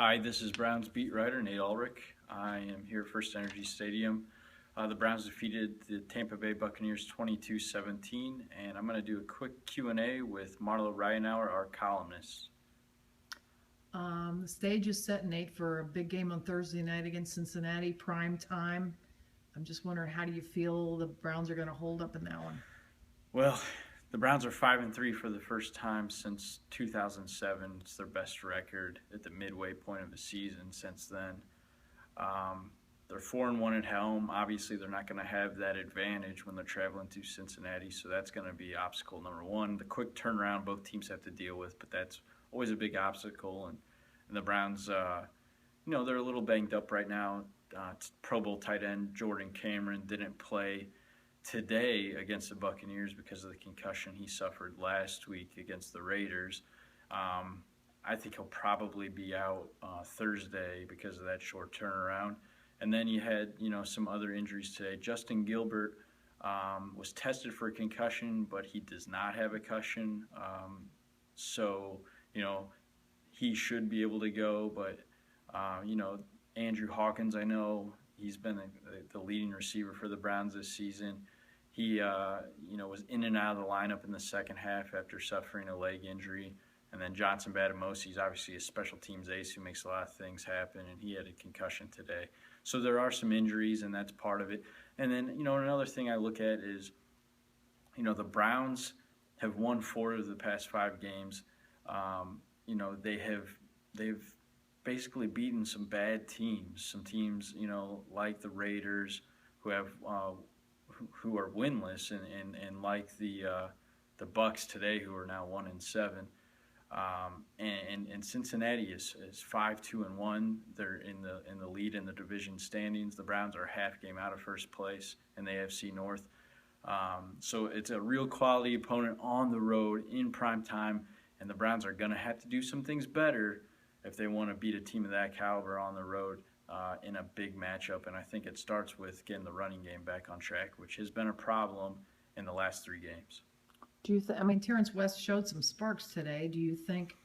Hi, this is Browns beat writer Nate Ulrich. I am here at First Energy Stadium. The Browns defeated the Tampa Bay Buccaneers 22-17, and I'm going to do a quick Q&A with Marlo Ryanauer, our columnist. The stage is set, Nate, for a big game on Thursday night against Cincinnati, prime time. I'm just wondering, how do you feel the Browns are going to hold up in that one? Well, the Browns are 5-3 for the first time since 2007. It's their best record at the midway point of the season since then. They're 4-1 at home. Obviously, they're not going to have that advantage when they're traveling to Cincinnati, so that's going to be obstacle number one. The quick turnaround both teams have to deal with, but that's always a big obstacle. And the Browns, they're a little banged up right now. Pro Bowl tight end Jordan Cameron didn't play today against the Buccaneers because of the concussion he suffered last week against the Raiders. I think he'll probably be out Thursday because of that short turnaround. And then you had, some other injuries today. Justin Gilbert was tested for a concussion, but he does not have a concussion. So, he should be able to go. But, Andrew Hawkins, I know he's been the leading receiver for the Browns this season. He, was in and out of the lineup in the second half after suffering a leg injury. And then Johnson Batamosi is obviously a special teams ace who makes a lot of things happen, and he had a concussion today. So there are some injuries, and that's part of it. And then, another thing I look at is, the Browns have won 4 of the past 5 games. They've basically beaten some bad teams, some teams, like the Raiders who have who are winless, and like the Bucs today who are now 1-7. And Cincinnati is 5-2-1. They're in the lead in the division standings. The Browns are a half game out of first place in the AFC North. So it's a real quality opponent on the road in prime time, and the Browns are going to have to do some things better if they want to beat a team of that caliber on the road in a big matchup. And I think it starts with getting the running game back on track, which has been a problem in the last 3 games. Terrance West showed some sparks today. Do you think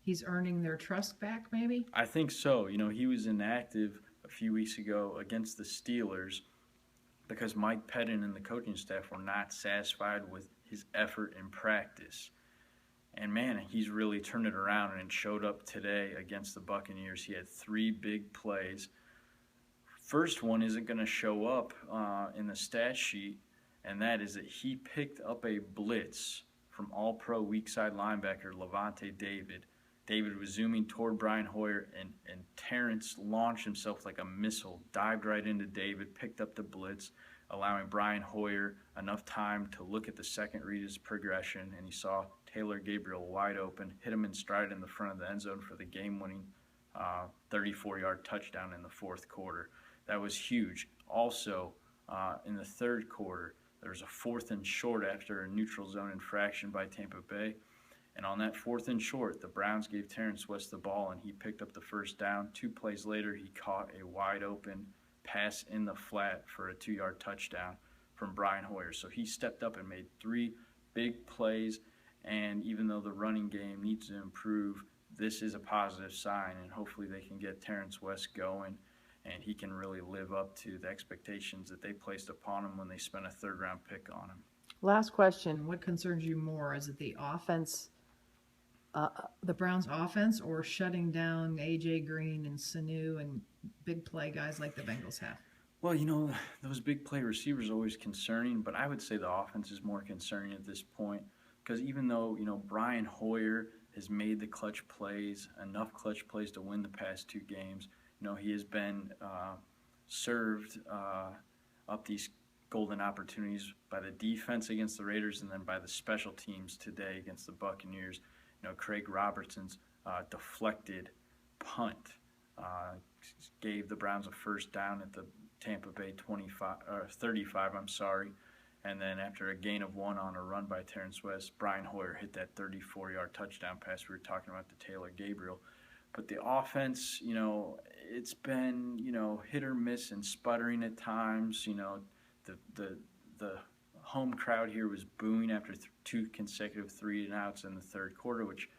he's earning their trust back, maybe? I think so. He was inactive a few weeks ago against the Steelers because Mike Pettin and the coaching staff were not satisfied with his effort in practice. And, man, he's really turned it around and showed up today against the Buccaneers. He had 3 big plays. First one isn't going to show up in the stat sheet, and that is that he picked up a blitz from all-pro weak side linebacker Levante David. David was zooming toward Brian Hoyer, and Terrance launched himself like a missile, dived right into David, picked up the blitz, allowing Brian Hoyer enough time to look at the second read as progression, and he saw Taylor Gabriel wide open, hit him in stride in the front of the end zone for the game-winning 34-yard touchdown in the fourth quarter. That was huge. Also, in the third quarter, there was a 4th and short after a neutral zone infraction by Tampa Bay. And on that 4th and short, the Browns gave Terrance West the ball, and he picked up the first down. 2 plays later, he caught a wide-open pass in the flat for a 2-yard touchdown from Brian Hoyer. So he stepped up and made 3 big plays. And even though the running game needs to improve, this is a positive sign, and hopefully they can get Terrance West going, and he can really live up to the expectations that they placed upon him when they spent a 3rd-round pick on him. Last question. What concerns you more? Is it the offense, the Browns' offense, or shutting down A.J. Green and Sanu and big play guys like the Bengals have? Well, those big play receivers are always concerning, but I would say the offense is more concerning at this point because even though, Brian Hoyer has made the clutch plays, enough clutch plays to win the past 2 games, he has been served up these golden opportunities by the defense against the Raiders and then by the special teams today against the Buccaneers. Craig Robertson's deflected punt gave the Browns a first down at the Tampa Bay 35, and then after a gain of 1 on a run by Terrance West, Brian Hoyer hit that 34-yard touchdown pass we were talking about to Taylor Gabriel. But the offense, it's been, hit or miss and sputtering at times. The home crowd here was booing after 2 consecutive 3-and-outs in the third quarter, which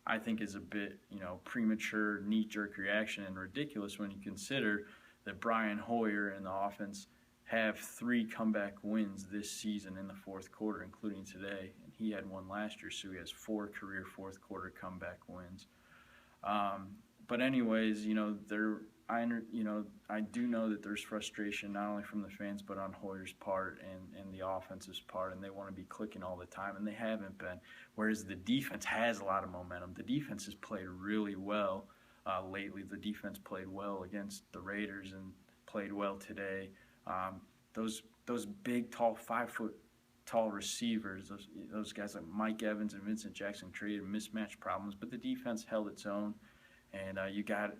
I think is a bit, premature, knee-jerk reaction and ridiculous when you consider that Brian Hoyer and the offense have 3 comeback wins this season in the fourth quarter, including today. And he had one last year, so he has 4 career fourth quarter comeback wins. But anyways, I do know that there's frustration not only from the fans but on Hoyer's part and the offense's part, and they want to be clicking all the time, and they haven't been. Whereas the defense has a lot of momentum. The defense has played really well lately. The defense played well against the Raiders and played well today. Those big, tall, 5-foot tall receivers, those guys like Mike Evans and Vincent Jackson created mismatch problems, but the defense held its own. And you got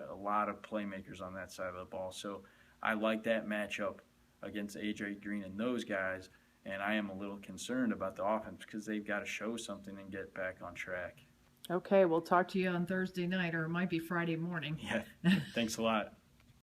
a lot of playmakers on that side of the ball. So I like that matchup against A.J. Green and those guys, and I am a little concerned about the offense because they've got to show something and get back on track. Okay, we'll talk to you on Thursday night, or it might be Friday morning. Yeah, thanks a lot.